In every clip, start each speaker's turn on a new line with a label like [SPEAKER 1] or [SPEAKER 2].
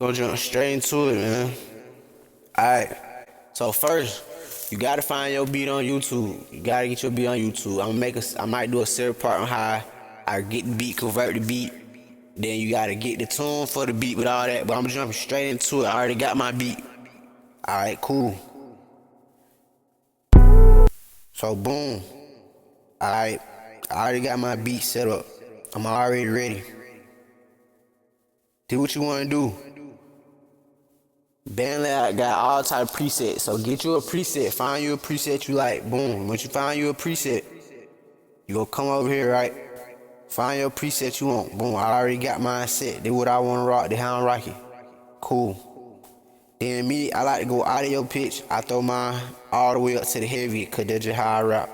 [SPEAKER 1] Gonna jump straight into it, man. Alright. So first, you gotta find your beat on YouTube. You gotta get your beat on YouTube. I might do a separate part on how I get the beat, convert the beat. Then you gotta get the tune for the beat with all that. But I'm jumping straight into it. I already got my beat. Alright, cool. So boom. Alright. I already got my beat set up. I'm already ready. Do what you wanna do. BandLab got all type of presets, so get you a preset. Find you a preset you like. Boom. Once you find you a preset, you gonna come over here, right? Find your preset you want. Boom. I already got mine set. This what I wanna rock. This how I'm rocking. Cool. Then me, I like to go audio pitch. I throw mine all the way up to the heavy, cause that's just how I rap.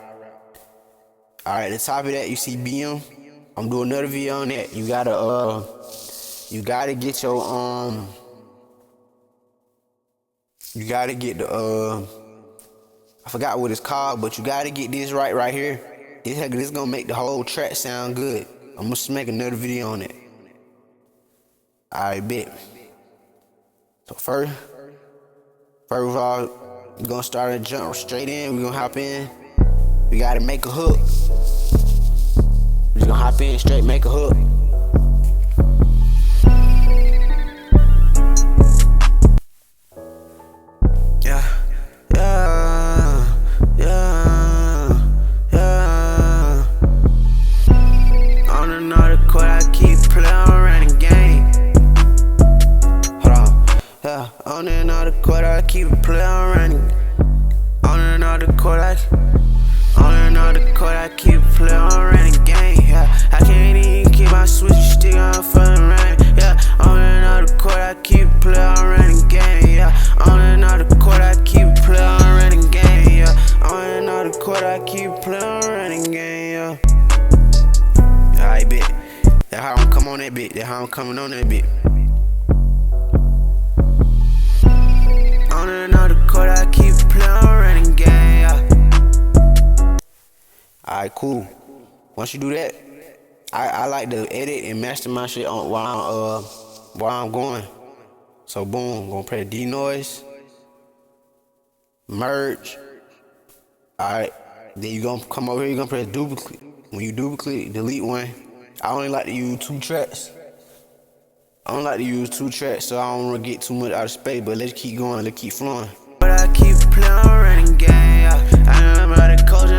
[SPEAKER 1] Alright, at the top of that you see BM. I'm doing another video on that. You gotta get your you gotta get the I forgot what it's called, but you gotta get this right here. This gonna make the whole track sound good. I'm gonna make another video on it. Alright, bet. So first of all, we're gonna start to jump straight in. We're gonna hop in. We gotta make a hook. We're just gonna hop in straight, make a hook. On another court, I keep it play on running. On another court, I keep it play on running game. Yeah, I can't even keep my switch stick on for the rain. Yeah, on another court, I keep it play on running game. Yeah, on another court, I keep it play on running game. Yeah, on another court, I keep it play on running game. Yeah, alright, bet. That's how I'm coming on that bit. That's how I'm coming on that bit. On another court, I keep playing running game. Alright, cool. Once you do that, I like to edit and master my shit on while I'm going. So boom, I'm gonna press D noise, merge. Alright, then you gonna come over here. You gonna press duplicate. When you duplicate, delete one. I only like to use two tracks. So I don't wanna get too much out of space, but let's keep going, let's keep flowing. But I keep playing running game, yeah. I'm like the coach,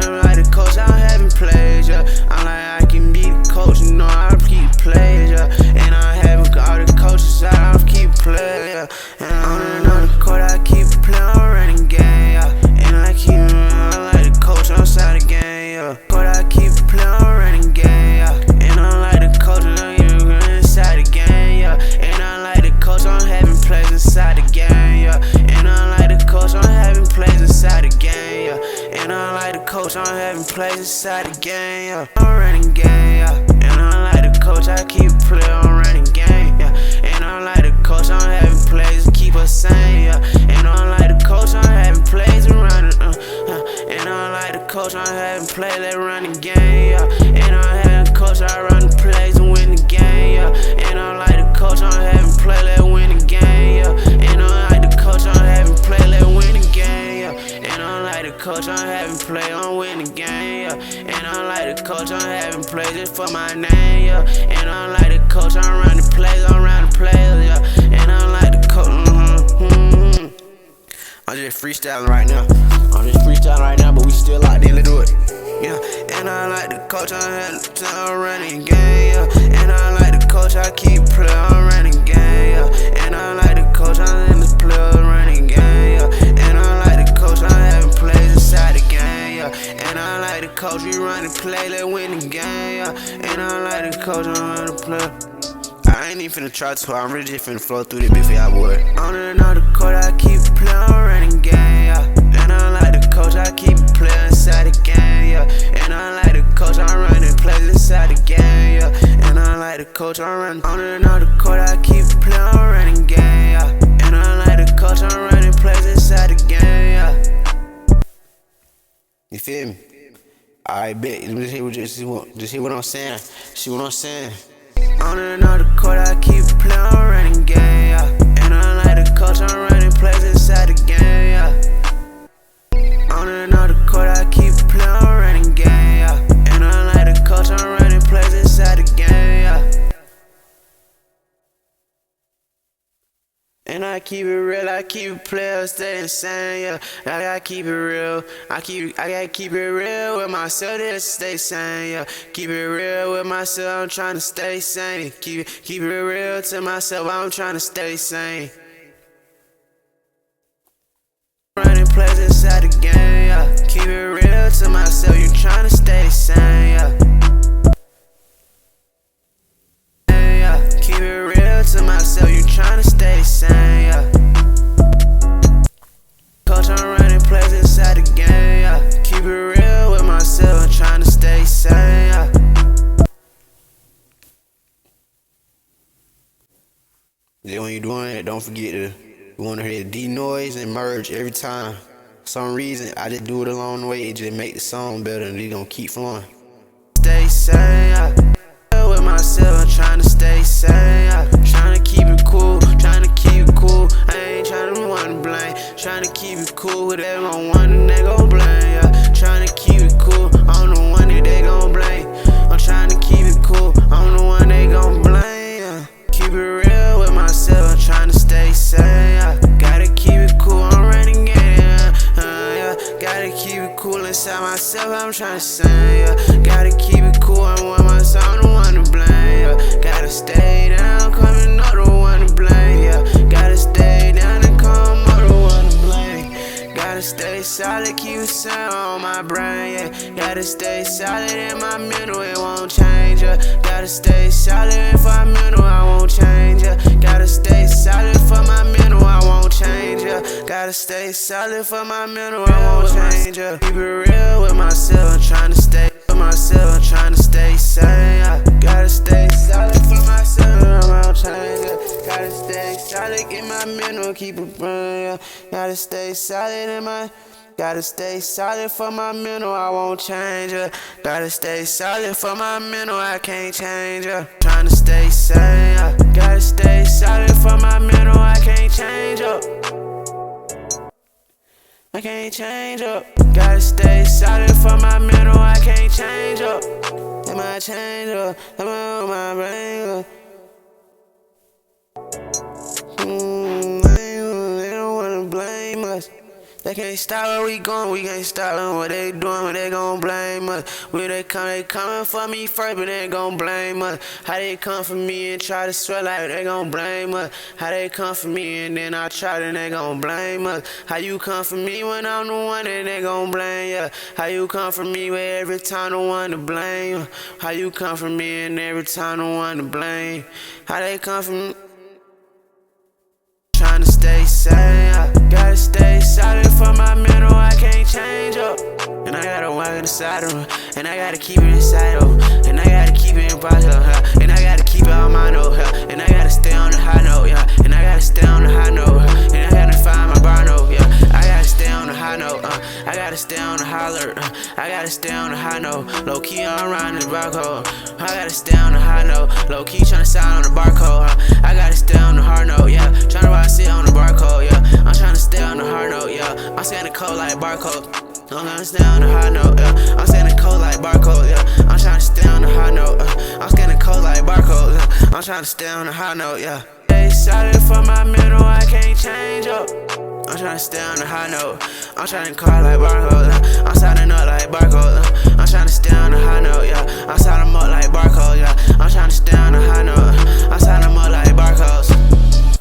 [SPEAKER 1] I'm having plays, yeah. I'm like I can be the coach, you know I keep plays, yeah. And I'm having all the coaches out, I keep playing, yeah. And on another court, I keep playing running game, yeah. And I like the coach on side of the game, yeah. Court, I keep playing running game, yeah. And I'm like the coach, inside the game. And I like the coach, I'm having plays inside the game, yeah. And I like the coach, I'm having plays inside the game, yeah. And I like the coach, I'm having plays inside the game, yeah. I'm running game, yeah. And I like the coach, I keep playing on running game, yeah. And I like the coach, I'm having plays to keep us sane, yeah. And I like the coach, I'm having plays around it, and I like the coach, I'm having plays that running game, yeah. And I having the coach, I run the plays and win the game, yeah. And I like the coach, I'm having play, let win the game, yeah. And I like the coach, I'm having play, let win the game, yeah. And I like the coach, I'm having play on win the game, yeah. And I like the coach, I'm having play just for my name, yeah. And I like the coach, I'm running plays, I'm running plays, yeah. And I like the coach, I'm just freestyling right now. But we still locked in to do it. Yeah, and I like the coach, I'm running game, yeah. And I like the coach, I keep playing running game, yeah. And I like the coach, I'm in the play running game, yeah. And I like the coach, I'm having plays inside the game, yeah. And I like the coach, we running play, let win the game, yeah. And I like the coach, I'm running play. I ain't even finna try to, I'm really just finna flow through this bit for y'all boy. On another court, I keep playing running game, yeah. And I like the coach, I keep playing inside the game, yeah. And I like the coach, I'm running plays inside the game, yeah. And I like the coach, I'm running. On another court, I keep playing running game, yeah. And I like the coach, I'm running plays inside the game, yeah. You feel me? Alright, bet. Just hear what I'm saying. See what I'm saying? On another court, I keep playing running game, yeah. And I keep it real, I keep it player, stay insane, yeah. I gotta keep it real, I gotta keep it real with myself, just stay sane, yeah. Keep it real with myself, I'm trying to stay sane. Keep it real to myself, I'm trying to stay sane. Running plays inside the game, yeah. Keep it real to myself, you trying to stay sane, yeah. Keep it real to myself, you tryna stay sane, yeah. Coach, I'm running plays inside the game, yeah. Keep it real with myself, I'm tryna stay sane, yeah. Then when you're doing it, don't forget to, you wanna hear the D noise and merge every time. For some reason, I just do it along the way, it just make the song better and they gonna keep flowing. Stay sane, yeah. With myself, I'm tryna stay sane, yeah. Tryna keep it cool, tryna keep it cool. I ain't tryna wanna blame. Tryna keep it cool, with everyone one they gon' blame, yeah. Tryna keep it cool, I'm the one that they gon' blame. I'm tryna keep it cool, I'm the one they gon' blame, yeah. Keep it real with myself, I'm tryna stay sane, yeah. Gotta keep it cool, I'm running yeah. Gotta keep it cool inside myself, I'm tryna say, yeah. Gotta keep it cool, I'm one myself, I'm the one to blame, yeah. Gotta stay down, coming up the one to blame, yeah. Gotta stay down and come up the one to blame. Gotta stay solid, keep it sound on my brain, yeah. Gotta stay solid in my mental, it won't change, yeah. Gotta stay solid if I'm mental, I won't change, yeah. Gotta stay solid for my mental, I won't change, yeah. Gotta stay solid for my mental, I won't change, yeah. Keep it real with myself, I'm tryna stay with myself, I'm tryna stay sane, yeah. Gotta stay solid for myself, I won't change, yeah. Gotta stay solid in my mental, keep it burning, yeah. Gotta stay solid in my, gotta stay solid for my mental, I won't change, yeah. Gotta stay solid for my mental, I can't change, yeah. Tryna stay sane, yeah. Gotta stay solid for my mental, I can't change up. I can't change up. Gotta stay solid for my mental, I can't change up. Am I change up? Am I on my brain? They don't wanna blame us. They can't stop where we going, we can't stop what they doing, but they gon' blame us. When they coming for me first, but they gon' blame us. How they come for me and try to sweat like they gon' blame us. How they come for me and then I try and they gon' blame us. How you come for me when I'm the one that they gon' blame ya? How you come for me where every time the one to blame? How you come for me and every time the one to blame? How they come for me? Tryna stay sane, I gotta stay solid for my mental, I can't change up. And I gotta walk in the side of them, and I gotta keep it inside of them, and I gotta keep it in process, and I gotta keep it on my note, and I gotta stay on the high note, yeah. And I gotta stay on the high note, and I gotta find my bar note, yeah. I gotta stay on the high note, I gotta stay on the high alert, I gotta stay on the high note. Low key I'm riding this barcode, I gotta stay on the high note. Low key tryna sign on the barcode, I gotta stay on the hard note, yeah. Tryna ride sit on the barcode, yeah. I'm tryna stay on the hard note, yeah. I'm staying the code like barcode. I'm gonna stay on the high note, yeah. I'm staying the code like barcode, yeah. I'm trying to stay on the high note, I'm staying the code like barcode, yeah. I'm trying to stay on the high note, yeah. Stay solid for my mental, I can't change up. I'm trying to stay on the high note. I'm trying to call like barcode, yeah. I'm signing up like barcode, yeah. I'm trying to stay on the high note, yeah. I'm signing up like barcode, yeah. I'm trying to stay on the high note. I'm signing up like barcodes.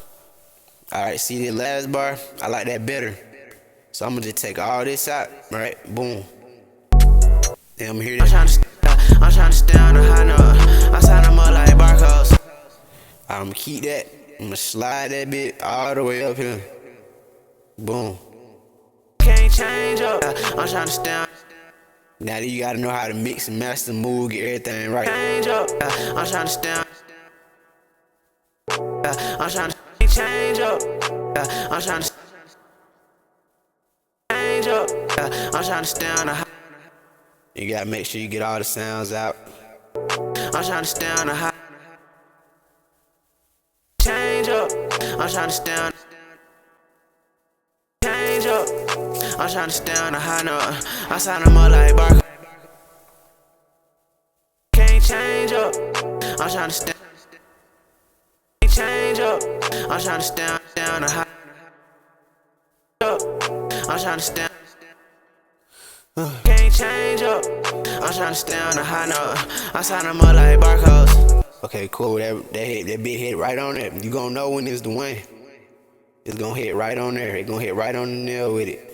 [SPEAKER 1] Alright, see the last bar? I like that better. So I'm gonna just take all this out, right? Boom. Then I'm here. I'm trying to stay on the high note. I'm signing up like barcodes. I'm gonna keep that. I'm gonna slide that bit all the way up here. Boom. Can't change up. I'm trying to stay on. Now you gotta know how to mix and master, move, get everything right. Change up. I'm trying to stay on. I'm trying to change up. I'm trying to change up. I'm trying to stay on the high. You gotta make sure you get all the sounds out. I'm trying to stay on the high. Change up. I'm trying to stay on. Change up. I'm trying to stay on the high note. I sign them up like barcode. Can't change up. I'm trying to stay. Change up. I'm tryna stay down the high up. I'm tryna stay. Can't change up. I'm tryna stay on the high note. I sign them up like barcodes. Okay, cool. That bit hit right on it. You gon' know when it's the one. It's gonna hit right on there. It gonna hit right on the nail with it.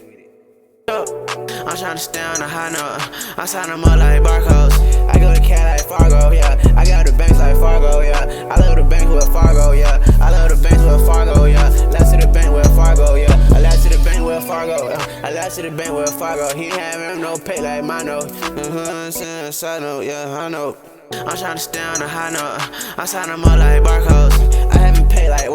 [SPEAKER 1] I'm tryna stay on the high note. I sign them up like barcodes. I go to cat like Fargo, yeah. I got the banks like Fargo, yeah. I love the bank with Fargo, yeah. I love the banks with Fargo, yeah. Last to the bank with Fargo, yeah. I last to the bank with Fargo, I last to the bank with Fargo. He ain't having no pay like my note. Side note, yeah, I know. I'm tryna stay on the high note. I sign them up like barcodes. I haven't paid like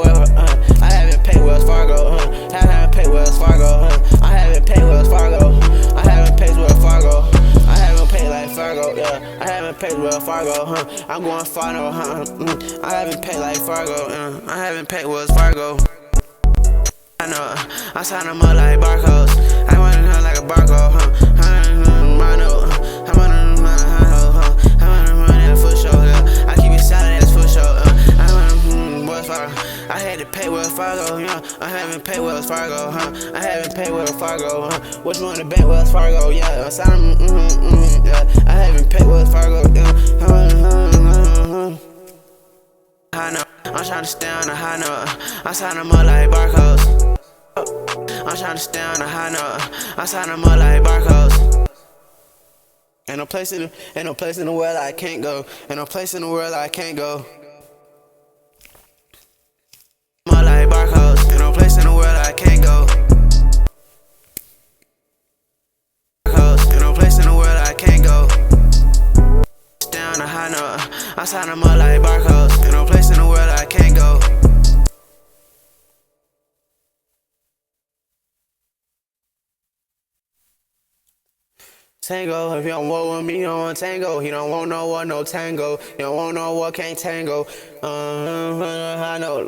[SPEAKER 1] I haven't paid Wells Fargo, I haven't paid Wells Fargo, I haven't paid Wells Fargo. I haven't paid Wells Fargo. I haven't paid like Fargo, yeah. I haven't paid Wells Fargo, I'm going Fargo, I haven't paid like Fargo, I haven't paid Wells Fargo. I know, I sign them up like barcodes. I want it like a barcode, I know, I'm on that foot show, yeah. I keep it solid as foot show, Wells Fargo. I had to pay Wells Fargo, yeah. I haven't paid Wells Fargo, I haven't paid Wells Fargo, Which one to bank Wells Fargo, yeah. I signed yeah. I haven't paid Wells Fargo, yeah. I know, I'm tryna stay on the high note. I sign them up like barcodes. I'm tryna stay on the high note. I sign them up like barcodes. Ain't no place in the world I can't go. Ain't no place in the world I can't go. I'm like barcodes. Ain't no place in the world I can't go. Barcodes. Ain't no place in the world I can't go. Stay on the high note. I sign them up like barcodes. Ain't no place in the world I can't go. Tango, if you don't want with me, you don't want tango. He don't want no one, no tango. You don't want no one, can't tango. I know.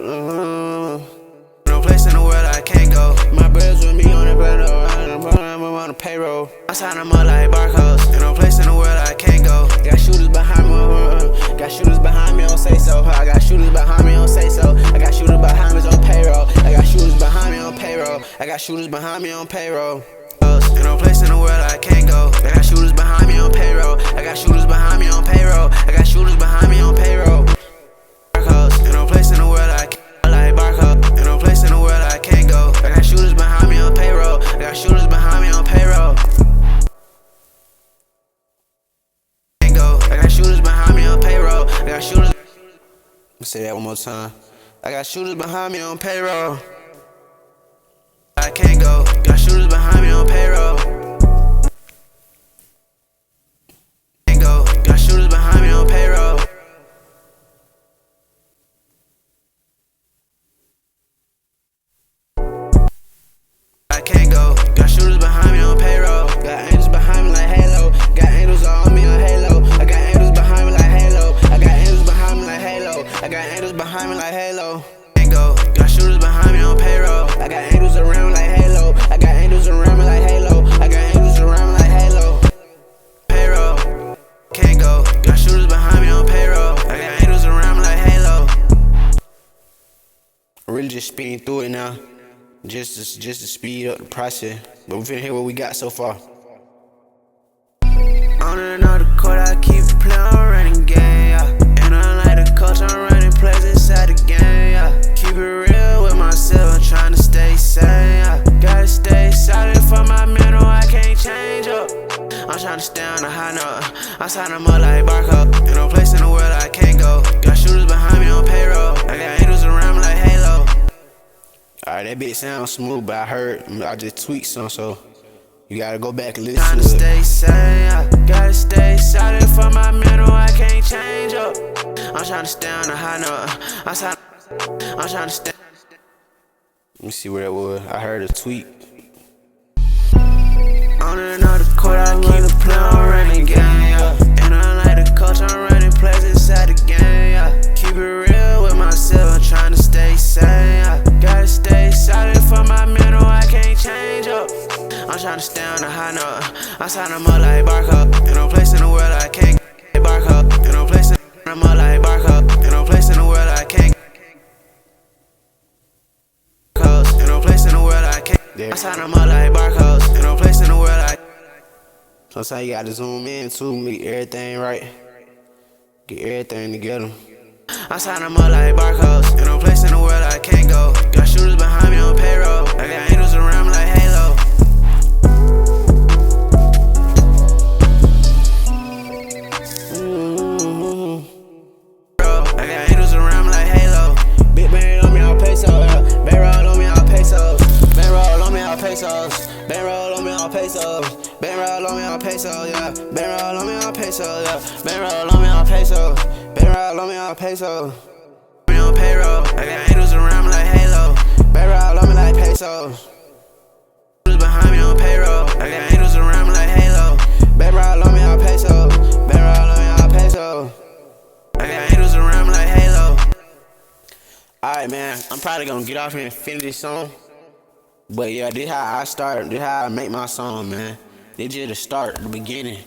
[SPEAKER 1] No place in the world I can't go. My brothers with me on the I'm on the payroll. I sign them up like barcodes. Ain't no place in the world I can't go. Got shooters behind me, got shooters behind me, don't say so. I got shooters behind me, don't say so. I got shooters behind me on payroll. I got shooters behind me on payroll. I got shooters behind me on payroll. Ain't no place in the world I can't go. I got shooters behind me on payroll. I got shooters behind me on payroll. I got shooters behind me on payroll. Barcodes. Ain't no place in the world I can't go. Like barcode. Ain't no place in the world I can't go. I got shooters behind me on payroll. I got shooters behind me on payroll. Can't go. I got shooters behind me on payroll. I got shooters. Let me say that one more time. I got shooters behind me on payroll. I can't go. Got shooters behind me on payroll. Can't go. Got shooters behind me on payroll. I can't go. Got shooters behind me on payroll. Got angels behind me like Halo. Got angels all on me on Halo. I got angels behind me like Halo. I got angels behind me like Halo. I got angels behind me like Halo. Can't go. Got shooters behind me on payroll. I got angels around me like Halo. I got angels around me like Halo. I got angels around me like Halo. Payroll. Can't go. Got shooters behind me on payroll. I got angels around me like Halo. I'm really just speeding through it now. Just to speed up the process. But we finna hear what we got so far. On another court, I keep playing on running game, yeah. And unlike the coach, I'm running plays inside the game, yeah. Keep it real with myself, I'm trying to stay sane, yeah. Gotta stay solid for my mental, I can't change up. I'm trying to stay on the high note. I sign them up like barcode. Ain't no place in the world I can't go. Got shooters behind me on payroll. I got angels around me like Halo. Alright, that bit sounds smooth, but I just tweaked some, so you gotta go back and listen to it. Trying to stay sane, I gotta stay solid for my mental, I can't change up. I'm trying to stay on the high note. I'm trying to stay. Let me see where it was. I heard a tweet. On another court, I keep the play on running game, yeah. And unlike the coach, I'm running plays inside the game, yeah. Keep it real with myself, I'm trying to stay sane, yeah. Gotta stay solid for my mental, I can't change up. I'm trying to stay on the high note. I sign them up like barcode. Ain't no place in the world I can't go. Barcode. Ain't no place in the world like barcode. Ain't no place in the world I can't I sign them up like barcodes. Ain't no place in the world like. Sometimes you gotta zoom in too, make everything right. Get everything together. I sign them up like barcodes. Ain't no place in the world I can't go. Got shooters behind me on payroll. I got angels around me like Halo. I got angels around me like Halo. Big bang on me, I'll pesos. Bang roll on me, I'll pesos. Bang roll on me, I'll pesos. Bang roll on me, I'll pesos. Bang roll on me, I'll pesos. Yeah. Bang roll on me, I'll pesos. Yeah. Bang roll on me, I'll pesos. Bang roll on me, I'll pesos. Me on payroll. I got angels around me like Halo. Bang roll on me like pesos. Behind me on payroll. I got angels around me like Halo. Bang roll on me, I'll pesos. Bang roll on me, I'll pesos. I got angels around me like Halo. Alright, man, I'm probably gonna get off here and finish this song. But yeah, this how I start, this how I make my song, man. This just the start, the beginning.